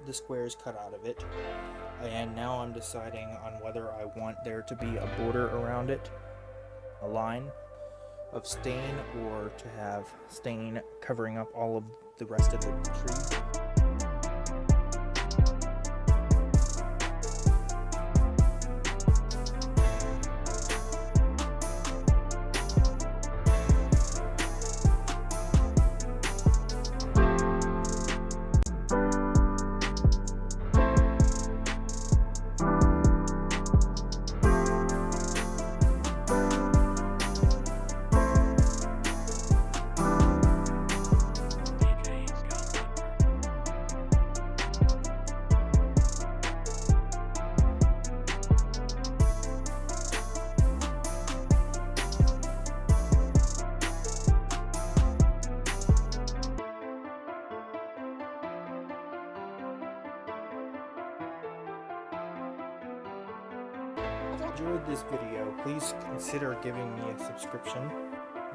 the squares cut out of it, and now I'm deciding on whether I want there to be a border around it, a line of stain, or to have stain covering up all of the rest of the tree. If you enjoyed this video, please consider giving me a subscription,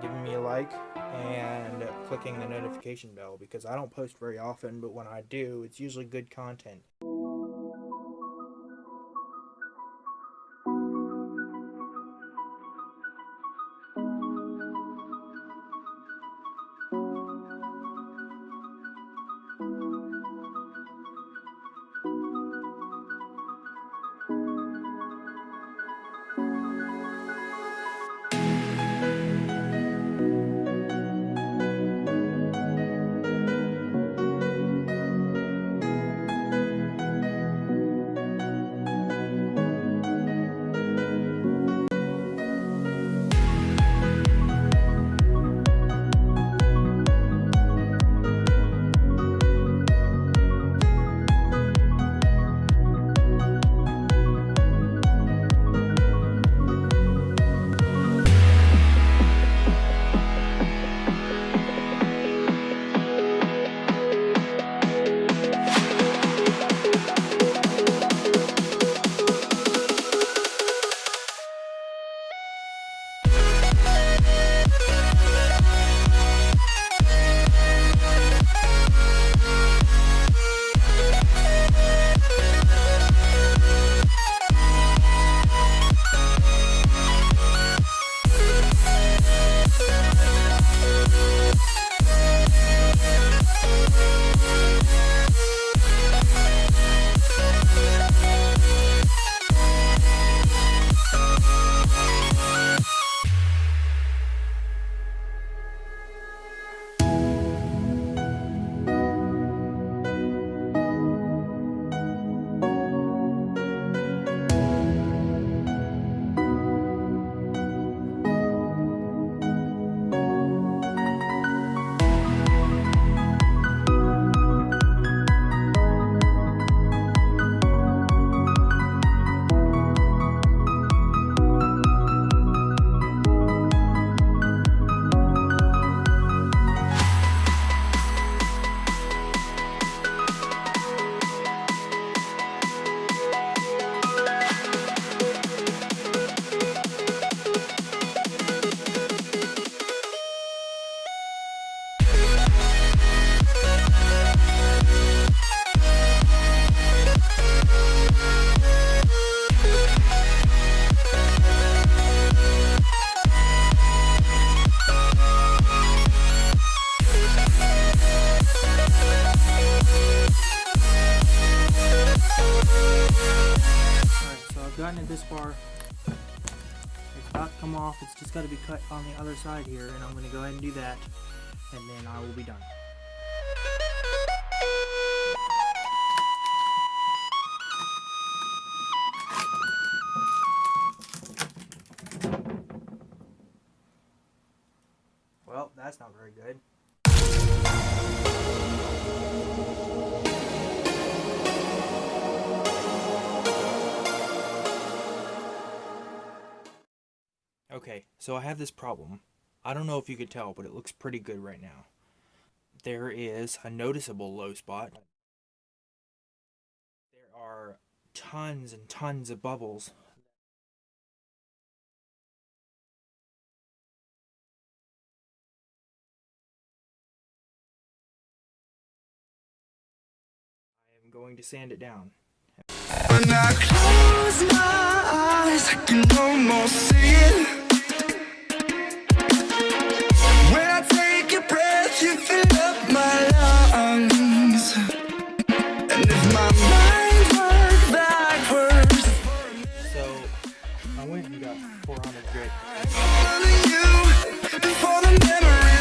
giving me a like, and clicking the notification bell, because I don't post very often, but when I do, it's usually good content. Gotten it this far. It's about to come off. It's just got to be cut on the other side here, and I'm going to go ahead and do that, and then I will be done. Well, that's not very good. Okay, so I have this problem. I don't know if you could tell, but it looks pretty good right now. There is a noticeable low spot. There are tons and tons of bubbles. I am going to sand it down. When I close my eyes, I can almost see it. When I take a breath, you fill up my lungs. And if my mind worked backwards, So I went and got 400 grit. I follow you before the memory